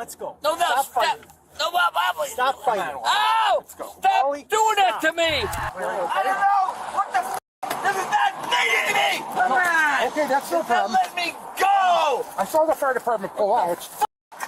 Let's go. No, stop fighting. No, Bob. Stop fighting. Oh! Let's go. Stop Wally, doing that stop. to me! I don't know! What the f? This is not needed to me! Come on! Okay, that's no problem. Let me go! I saw the fire department pull out.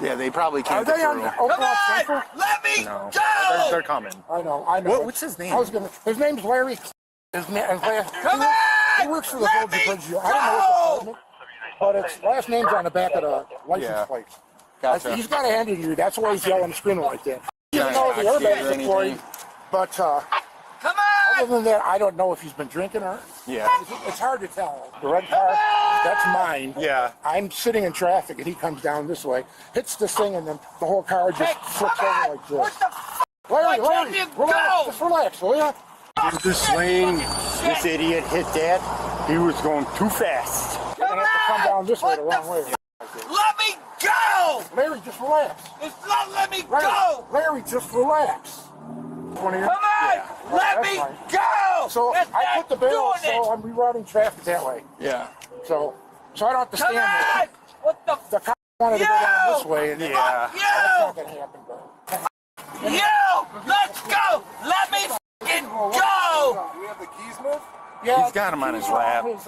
Yeah, they probably can't Are get they on through. Open Come Up on! Central? Let me No, go! they're coming. I know. What's his name? His name's Larry. Come on! He works for the Let Village of me Bridgeview. I don't know what go! department, but its last name's on the back of the license plate. Gotcha. He's got a hand in you. That's why he's yelling and screaming like that. He doesn't know Not the airbag's or deployed, anything. but Come other on! than that, I don't know if he's been drinking or. Yeah. It's hard to tell. The red car, that's mine. Yeah. I'm sitting in traffic and he comes down this way, hits this thing, and then the whole car just Hey, flips come on! over like this. What the f? Larry, Why can't you relax. go? Just relax, will ya? This lane, this idiot hit that. He was going too fast. You're gonna have to come down this way the What wrong way. Let me go! Larry, just relax. It's not let me go! Larry, just relax. One of your- Come on! Yeah. Let That's me fine. go! So That's I put the not barrel, doing so I'm rerouting traffic that way. Yeah. So I don't have to Come stand there. on! What the The cop wanted to go down this way, and Yeah. that's not gonna happen, bro. You! Let's go! Let me f***ing go! You have the keys moved? He's got him on his lap. Come on!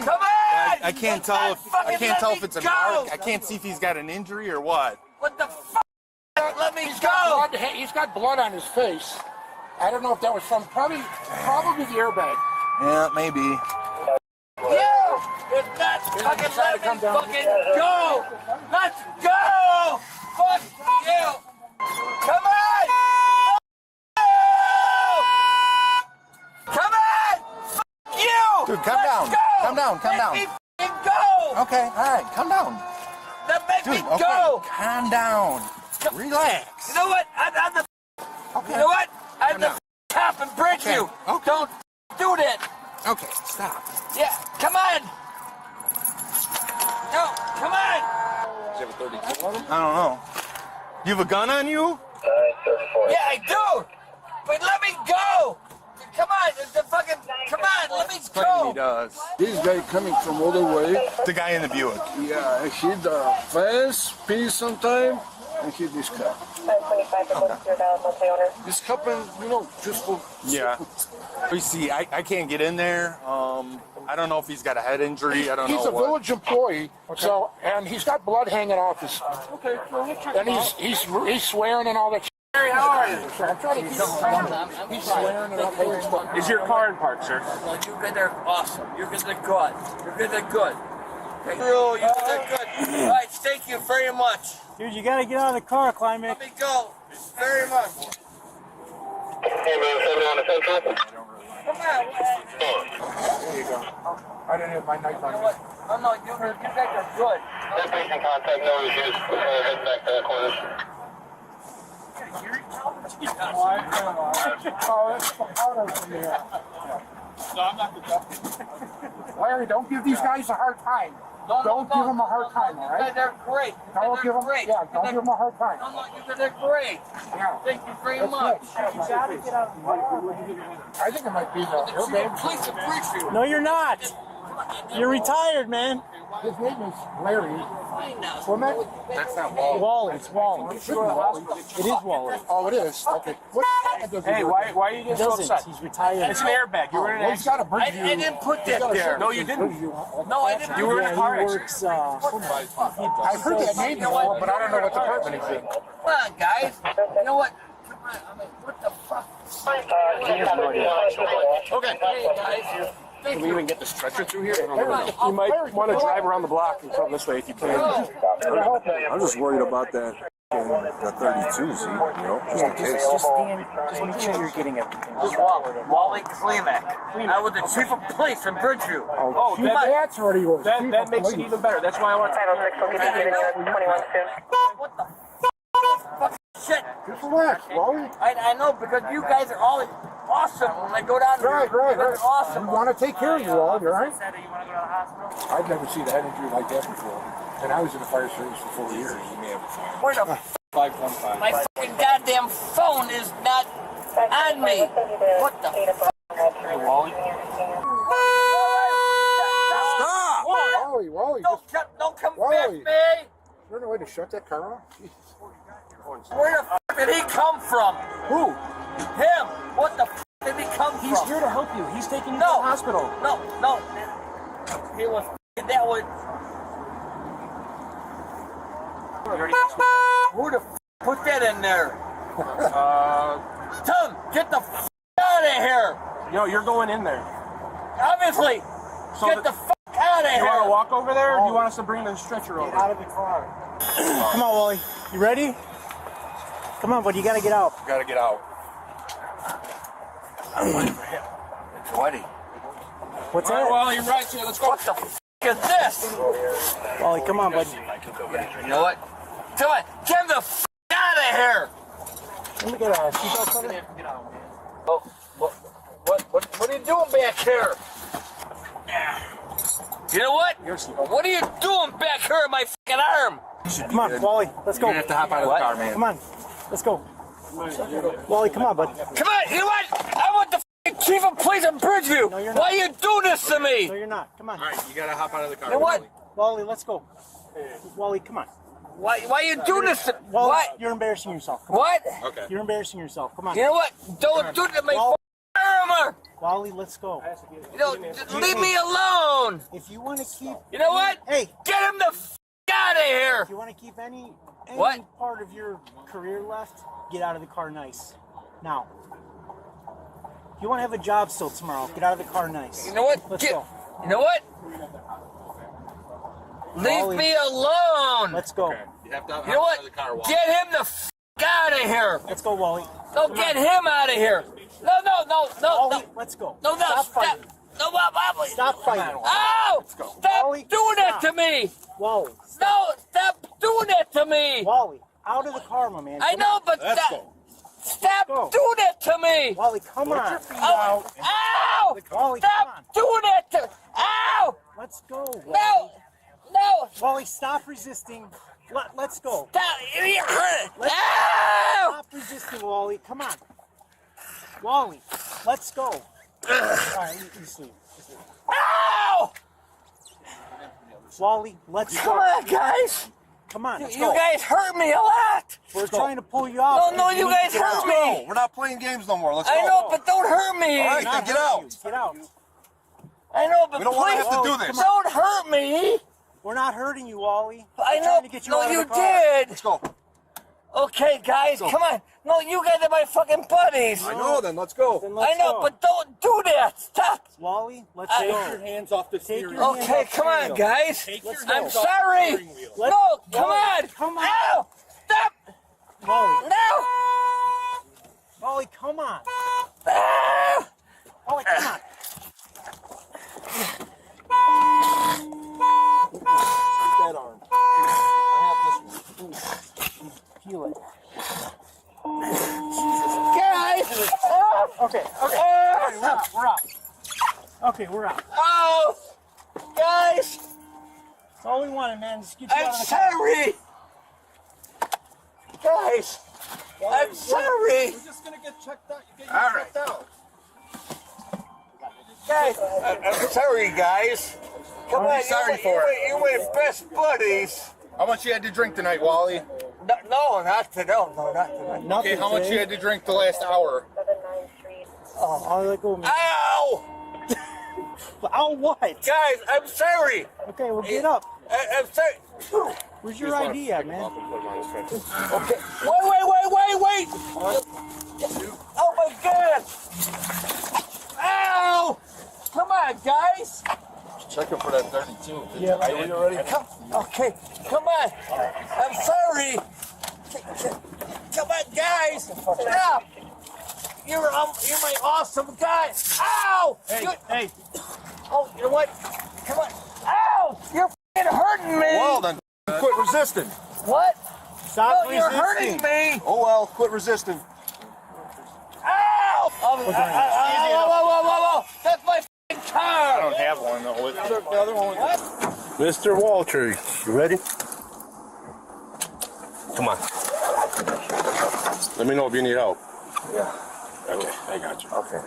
Come on! I can't tell if it's a mark. I can't see if he's got an injury or what. What the f***? Let me He's go! got blood, he's got blood on his face. I don't know if that was from probably the airbag. Yeah, maybe. You! It's not fucking try to let come me down. fucking go! Let's go! Fuck you! Come on! Come on! Fuck you! Dude, calm Let's down. Go! Calm down, calm Let down. me fucking go! Okay, all right, calm down. Then make Dude, me okay, go! calm down. Relax. You know what? I'm the. Okay. You know what? I'm the down. cop in Bridgeview. Okay. Don't do that. Okay, stop. Yeah, come on. No, come on. I don't know. You have a gun on you? Yeah, I do. But let me go. Come on, the fucking. Come on, let me Claiming he go. does. This guy coming from all the way. The guy in the Buick. Yeah, I hit the fence, pee sometime, and hit this car. 525 for multi-owner. This happened, just for... Yeah. We see, I can't get in there. I don't know if he's got a head injury. I don't know He's a what. village employee, so and he's got blood hanging off his. Okay, well, we'll check And he's swearing and all that. Harry, how are you? So I'm trying to keep him calm. He's swearing and all that. Is your car in park, sir? Well, you guys are awesome. You guys are good. You guys are good. Thank you. You guys are good. All right, thank you very much. Dude, you gotta get out of the car, Klimek. Let me go. Very much. Hey, man, 7 on the central. Come on. There you go. I didn't have my knife on You know me. what? Oh, no, you guys are good. No patient contact, no issues. We're heading back to that corner. Larry, don't give these guys a hard time. Don't give them a hard time, all right? You guys are great. Don't give them, great. yeah, don't give them a hard time. No, you guys are great. Yeah. Thank you very That's much. good. I think it might be the airbag. Police appreciate you. No, you're not. You're retired, man. His name is Larry. Klimek? That's not Wally. Wally. It's Wally. It should be Wally. It is Wally. Oh, it is? Okay. What does he Hey, do? why are you getting so upset? He's retired. It's an airbag. You were in Well, an he's got a I Bridgeview. didn't put that there. No, you didn't. No, I didn't. You were in a car he accident. works, I've heard that name before, but I don't know what department he's in. Come on, guys. You know what? Come on. I mean, what the fuck? Okay. Hey, guys. Thank Can we you. even get the stretcher through here? You You might want to drive around the block and come this way if you can. I'm just worried about that. The 32, see, just in case. Just make sure you're getting everything. Walter Klimek. I was the chief of police in Bridgeview. Oh, That's what he was. that makes it even better. That's why I want to. 506 will get you getting your 21 soon. What the fuck? Shit. Just relax, Wally. I know because you guys are all awesome when I go down Right, here. right, You guys right. are awesome. We want to take care of you all, you all right? I've never seen a head injury like that before. And I was in the fire service for 4 years. Where the f- 515. my fucking goddamn phone is not on me. What the fuck? Wally. Stop! Wally, Don't come Wally. past me. there any way to shut that car off? Where the f did he come from? Who? Him. What the f did he come from? He's here to help you. He's taking you to No. the hospital. No. He was that was. Who the f put that in there? Tell him, get the f out of here. Yo, you're going in there. Obviously, So get the f out of You want to here. walk over there, or do you want us to bring the stretcher over? Out of the car. Come on, Wally. You ready? Come on, buddy. You gotta get out. Gotta get out. I'm waiting for him. It's Woody. What's All right, that? well, you're right. So let's go. What the f is this? Wally, come on, buddy. You know what? Come on, get him the f out of here. Let me get a seatbelt cover. Oh, what are you doing back here? You know what? What are you doing back here in my f***ing arm? Come on, Wally. Let's go. You're gonna have to hop out of the car, man. Come on. Let's go. Wally, come on, bud. Come on, you know what? I want the f***ing chief of police in Bridgeview. No, you're not. Why you do this to me? No, you're not. Come on. All right, you gotta hop out of the car. You know what? Wally, let's go. Wally, come on. Why you do this to Wally, what? you're embarrassing yourself. Come on. What? Okay. You're embarrassing yourself. Come on. You know what? Don't do that to my f***ing arm. Wally, let's go. You know, just leave me alone. If you want to keep... You know what? Hey, Get him the f*** out of here. if you want to keep any What? part of your career left, get out of the car nice. Now. If you want to have a job still tomorrow, get out of the car nice. You know what? Let's go. You know what? Leave Wally. me alone. Let's go. You have to hop You know out what? of the car. Wally. Get him the f*** out of here. Let's go, Wally. No, get him out of here. No. Wally, let's go. No, Stop fighting. No, Wally. Stop fighting. Ow! Stop Wally, doing that stop. to me. Wally. No, stop doing that to me. Wally, out of the car, my man. I Come know, on. but Let's go. stop go. doing that to me. Wally, come on. Ow! Wally, come Stop on. doing that to. Ow! Let's go, Wally. No! Wally, stop resisting. Let's go. Stop! Ow! Stop resisting, Wally. Come on. Wally, let's go. All right, you sleep. Ow! Wally, let's Come go. on, guys. Come on, let's You go. guys hurt me a lot. We're trying to pull you out. No, because you need guys to get hurt out. me. We're not playing games no more. Let's go. I know, but don't hurt me. All right, Not then get hurting out. you. Get out. I know, but We don't want to please have to do this. don't hurt me. We're not hurting you, Wally. I We're know. trying to get you No, out of you the car. did. Let's go. Okay, guys, come on. No, you guys are my fucking buddies. I know. Then let's go. Then let's I know, go. but don't do that. Stop. Wally, let's Take go. Your hands off the Take steering your wheel. hands Okay, off come the on, wheel. guys. Let's I'm go. sorry. Let's- No, come Wally, on. come on. Ow! Stop. Wally, No. Wally, come on. Ow! Wally, come on. That arm. I have this one. Feel it. Guys. Okay, okay. We're out. Okay, we're out. Oh, guys. That's all we wanted, man. Just get you I'm out of the car. sorry. Guys, I'm sorry. We're just gonna get checked out. Get you All right. checked out. Guys, I'm sorry, guys. Come on, sorry for it. You're my best buddies. How much you had to drink tonight, Wally? No, not today. No, not today. Nothing Okay, how much today. you had to drink the last hour? Oh, let go, man. Ow! Ow, what? Guys, I'm sorry. Okay, well, get up. I'm sorry. Where's your ID at, man? Okay. Wait. Oh my God. Ow! Come on, guys. Checking for that 32. Yeah, Are you ready? Okay, come on. I'm sorry. Come on, guys. Stop. You're my awesome guy. Ow! Hey, Oh, you know what? Come on. Ow! You're f***ing hurting me. Well, then quit resisting. What? stop No, you're resisting. hurting me. Oh, well, quit resisting. Ow! Whoa. That's my f***ing car. I don't have one, though. The other one was... Mr. Walter, you ready? Come on. Let me know if you need help. Yeah. Okay, I got you. Okay.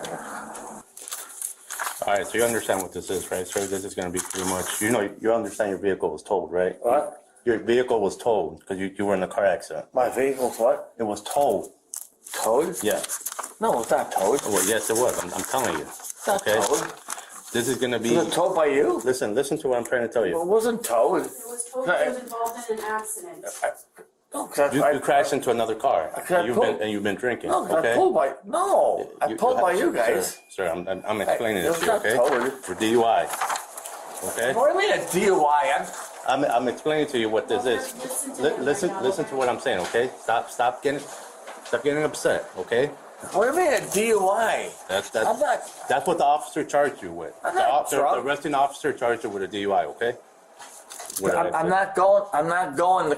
All right, so you understand what this is, right? So this is going to be pretty much, you understand your vehicle was towed, right? What? Your vehicle was towed because you were in a car accident. My vehicle's what? It was towed. Towed? Yeah. No, it's not towed. Well, yes, it was. I'm telling you. It's not Okay. towed. This is gonna be. Was it towed by you? Listen to what I'm trying to tell It you. wasn't towed. It was told he was involved in an accident. No, 'cause You crashed into another car. got pulled. And you've been drinking. No, 'cause Okay. I pulled by. No, I pulled by you guys. Sir, I'm explaining It this was to you. not Okay. towed. For DUI. Okay. What do you mean a DUI? I'm explaining to you what this is. Listen to him right now. Listen to what I'm saying. Okay. Stop getting upset. Okay. What do you mean a DUI? I'm not. That's what the officer charged you with. I'm The not officer, drunk. the arresting officer charged you with a DUI. Okay. What did I I'm say? not going. I'm not going.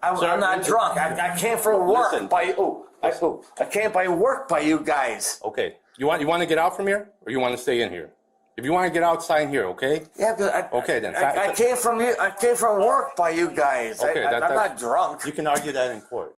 I'm Sir, not listen. drunk. I came for work Listen. by. I came by work by you guys. Okay. You want to get out from here, or you want to stay in here? If you want to get out, sign here. Okay. Yeah, but Okay, then. I came from you. I came from work by you guys. Okay. I'm not drunk. You can argue that in court.